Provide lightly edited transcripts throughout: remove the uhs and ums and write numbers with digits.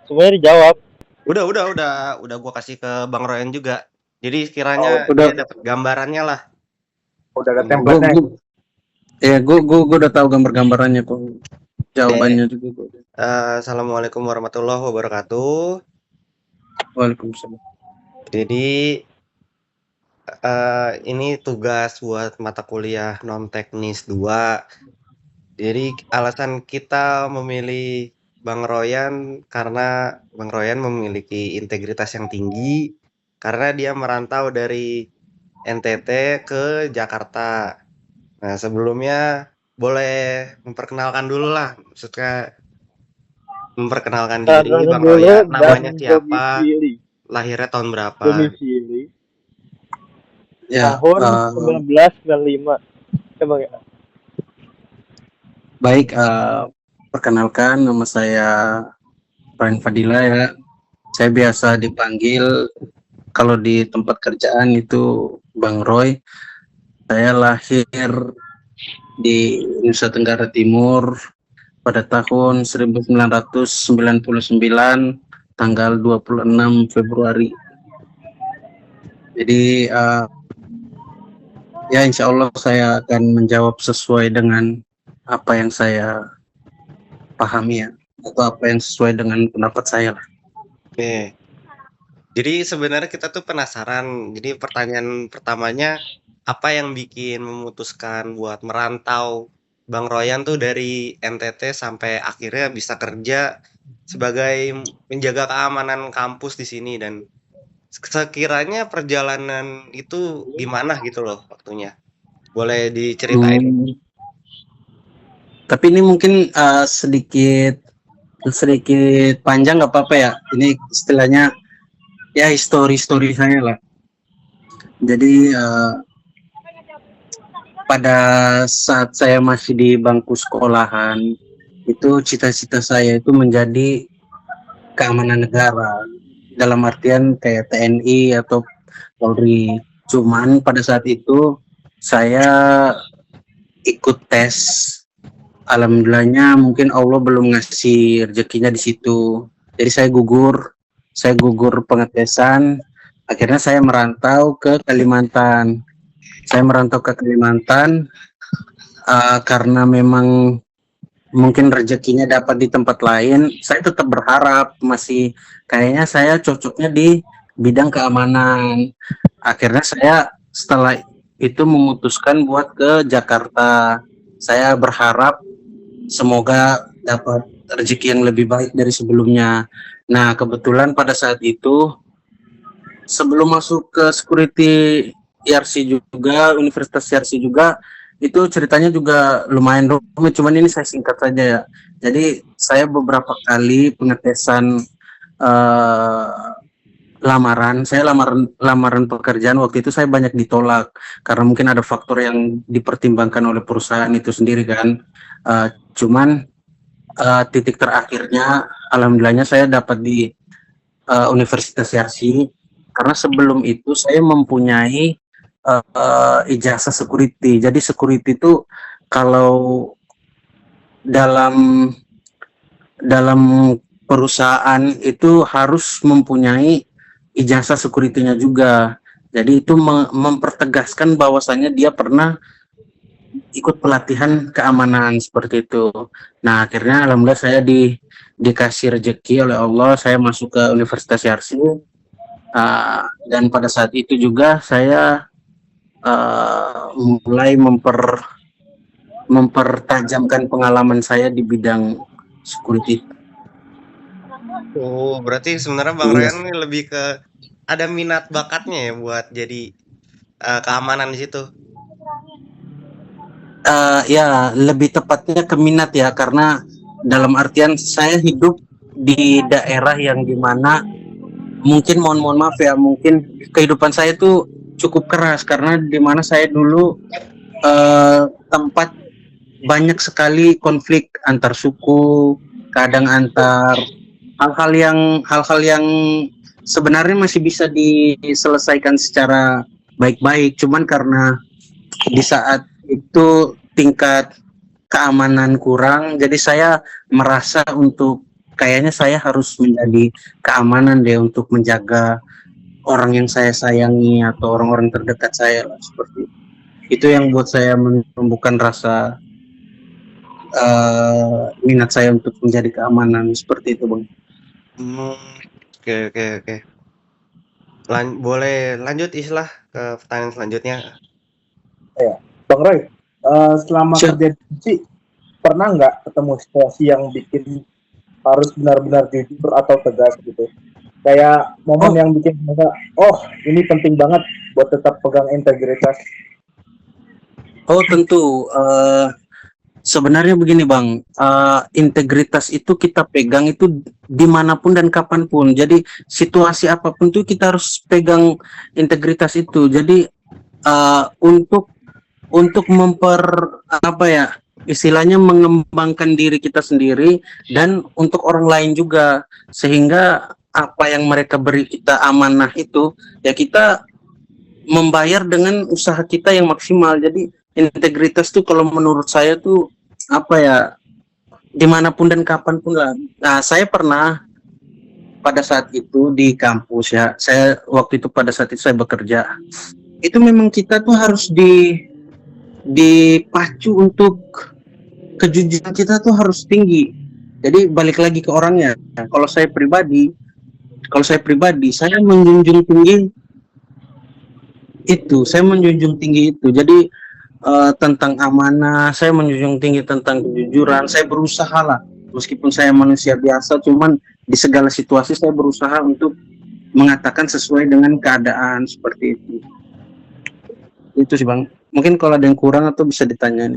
semuanya dijawab. Udah gua kasih ke Bang Royan juga. Jadi sekiranya Udah, dia dapat gambarannya lah. Udah ada gue template-nya. udah tahu gambar-gambarannya kok, jawabannya juga gua. Assalamualaikum warahmatullahi wabarakatuh. Waalaikumsalam. Jadi ini tugas buat mata kuliah non teknis 2. Jadi alasan kita memilih Bang Royan karena Bang Royan memiliki integritas yang tinggi karena dia merantau dari NTT ke Jakarta. Nah, sebelumnya boleh memperkenalkan dulu lah, maksudnya memperkenalkan diri Bang Dulu Royan, dan namanya siapa, lahirnya tahun berapa. domisili Ya, tahun 1995. Coba ya. baik, perkenalkan nama saya Ryan Fadila ya. Saya biasa dipanggil kalau di tempat kerjaan itu Bang Roy. Saya lahir di Nusa Tenggara Timur pada tahun 1999 tanggal 26 Februari. Jadi ya insya Allah saya akan menjawab sesuai dengan apa yang saya pahami ya, atau apa yang sesuai dengan pendapat saya lah. Oke. Jadi sebenarnya kita tuh penasaran. Jadi pertanyaan pertamanya, apa yang bikin memutuskan buat merantau Bang Royan tuh dari NTT sampai akhirnya bisa kerja sebagai menjaga keamanan kampus di sini, dan sekiranya perjalanan itu gimana gitu loh waktunya. Boleh diceritain? Tapi ini mungkin sedikit panjang, nggak apa-apa ya. Ini istilahnya ya story saya lah. Jadi pada saat saya masih di bangku sekolahan itu cita-cita saya itu menjadi keamanan negara, dalam artian kayak TNI atau Polri. Cuman pada saat itu saya ikut tes, alhamdulillahnya mungkin Allah belum ngasih rezekinya di situ. Jadi saya gugur pengetesan. Akhirnya saya merantau ke Kalimantan. Karena memang mungkin rezekinya dapat di tempat lain. Saya tetap berharap masih kayaknya saya cocoknya di bidang keamanan. Akhirnya saya setelah itu memutuskan buat ke Jakarta. Saya berharap semoga dapat rezeki yang lebih baik dari sebelumnya. Nah, kebetulan pada saat itu sebelum masuk ke security IRC juga, Universitas IRC juga, itu ceritanya juga lumayan rumit, cuman ini saya singkat saja ya. Jadi saya beberapa kali pengetesan lamaran pekerjaan, waktu itu saya banyak ditolak karena mungkin ada faktor yang dipertimbangkan oleh perusahaan itu sendiri kan. Cuman titik terakhirnya alhamdulillahnya saya dapat di Universitas Yarsi, karena sebelum itu saya mempunyai ijazah security. Jadi security itu kalau dalam perusahaan itu harus mempunyai ijazah security-nya juga. Jadi itu mempertegaskan bahwasannya dia pernah ikut pelatihan keamanan seperti itu. Nah, akhirnya alhamdulillah saya dikasih rezeki oleh Allah, saya masuk ke Universitas Yarsi. Dan pada saat itu juga saya mulai mempertajamkan pengalaman saya di bidang security. Oh, berarti sebenarnya Bang Royan ini lebih ke ada minat bakatnya ya buat jadi keamanan di situ. Ya, lebih tepatnya ke minat ya, karena dalam artian saya hidup di daerah yang dimana mungkin mohon maaf ya, mungkin kehidupan saya tuh cukup keras karena dimana saya dulu tempat banyak sekali konflik antar suku, kadang antar hal-hal yang sebenarnya masih bisa diselesaikan secara baik-baik, cuman karena di saat itu tingkat keamanan kurang, jadi saya merasa untuk kayaknya saya harus menjadi keamanan deh untuk menjaga orang yang saya sayangi atau orang-orang terdekat saya lah, seperti itu. Itu yang buat saya menumbuhkan rasa minat saya untuk menjadi keamanan seperti itu, Bang. Oke oke oke. Boleh lanjut Islah ke pertanyaan selanjutnya. Bang Roy, selama Siap. kerja di Gucci, pernah nggak ketemu situasi yang bikin harus benar-benar jujur atau tegas gitu? Kayak momen yang bikin merasa, oh ini penting banget buat tetap pegang integritas. Oh tentu. Sebenarnya begini Bang, integritas itu kita pegang itu dimanapun dan kapanpun. Jadi situasi apapun tuh kita harus pegang integritas itu. Jadi untuk istilahnya mengembangkan diri kita sendiri dan untuk orang lain juga, sehingga apa yang mereka beri kita amanah itu ya kita membayar dengan usaha kita yang maksimal. Jadi integritas tuh kalau menurut saya tuh dimanapun dan kapanpun lah. Nah, saya pernah pada saat itu di kampus ya, saya waktu itu pada saat itu saya bekerja, itu memang kita tuh harus dipacu untuk kejujuran kita tuh harus tinggi. Jadi balik lagi ke orangnya. Kalau saya pribadi saya menjunjung tinggi itu. Jadi tentang amanah, saya menjunjung tinggi tentang kejujuran. Saya berusaha lah, meskipun saya manusia biasa, cuman di segala situasi saya berusaha untuk mengatakan sesuai dengan keadaan seperti itu. Itu sih Bang. Mungkin kalau ada yang kurang atau bisa ditanyain.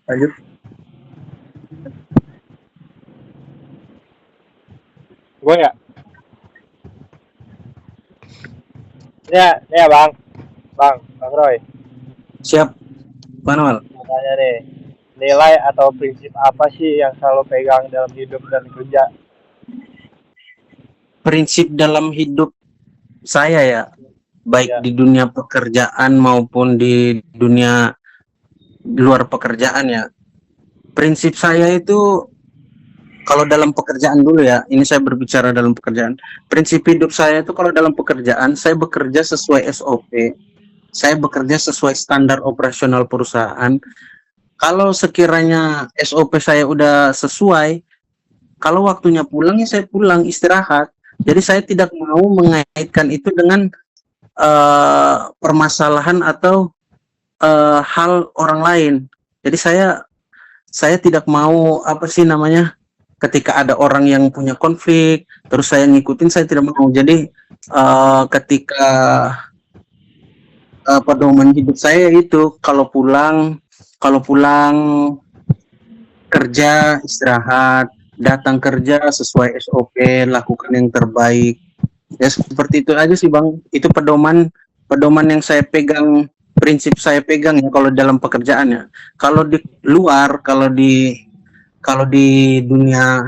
Lanjut. Gue ya. Ya Bang Roy. Siap, Manuel. Tanya nih, nilai atau prinsip apa sih yang selalu pegang dalam hidup dan kerja? Prinsip dalam hidup saya ya, baik Ya. di dunia pekerjaan maupun di dunia luar pekerjaan ya. Prinsip saya itu, kalau dalam pekerjaan dulu ya, ini saya berbicara dalam pekerjaan. Prinsip hidup saya itu kalau dalam pekerjaan, saya bekerja sesuai SOP, saya bekerja sesuai standar operasional perusahaan. Kalau sekiranya SOP saya udah sesuai, kalau waktunya pulang ya saya pulang istirahat. Jadi saya tidak mau mengaitkan itu dengan permasalahan atau hal orang lain. Jadi saya tidak mau ketika ada orang yang punya konflik terus saya ngikutin, saya tidak mau. Jadi ketika pedoman hidup saya itu kalau pulang kerja istirahat, datang kerja sesuai SOP, lakukan yang terbaik. Ya seperti itu aja sih Bang. Itu pedoman yang saya pegang, prinsip saya pegang ya kalau dalam pekerjaan ya. Kalau di luar, kalau di dunia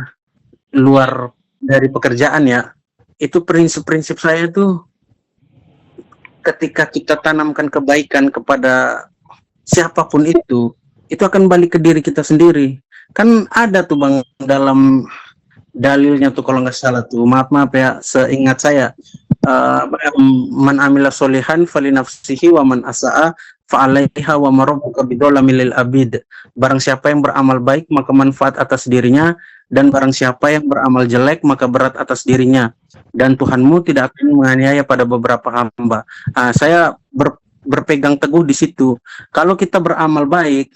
luar dari pekerjaan ya, itu prinsip-prinsip saya tuh ketika kita tanamkan kebaikan kepada siapapun itu akan balik ke diri kita sendiri. Kan ada tuh Bang dalam dalilnya tuh kalau nggak salah tuh, maaf ya, seingat saya, man amila solihan falinafsihi wa man asa'a fa'alaiha wa marabbuka bidzalamil lil abid. Barang siapa yang beramal baik maka manfaat atas dirinya, dan barang siapa yang beramal jelek maka berat atas dirinya, dan Tuhanmu tidak akan menganiaya pada beberapa hamba. Saya berpegang teguh di situ. Kalau kita beramal baik,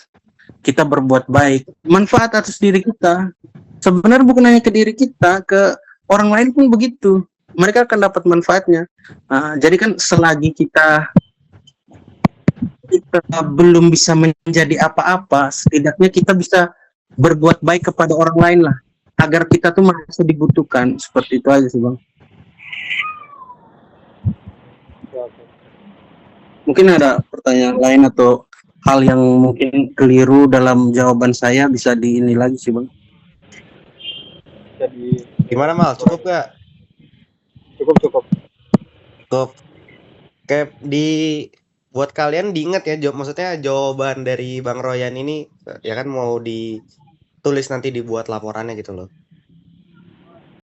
kita berbuat baik, manfaat atas diri kita. Sebenarnya bukan hanya ke diri kita, ke orang lain pun begitu. Mereka akan dapat manfaatnya. Jadi kan selagi kita belum bisa menjadi apa-apa, setidaknya kita bisa berbuat baik kepada orang lain lah, agar kita tuh merasa dibutuhkan. Seperti itu aja sih Bang. Mungkin ada pertanyaan lain atau hal yang mungkin keliru dalam jawaban saya, bisa di ini lagi sih Bang. Jadi Gimana Mal? Cukup gak? cukup. Cukup. Kayak di buat kalian diingat ya, maksudnya jawaban dari Bang Royan ini ya kan mau ditulis nanti dibuat laporannya gitu loh.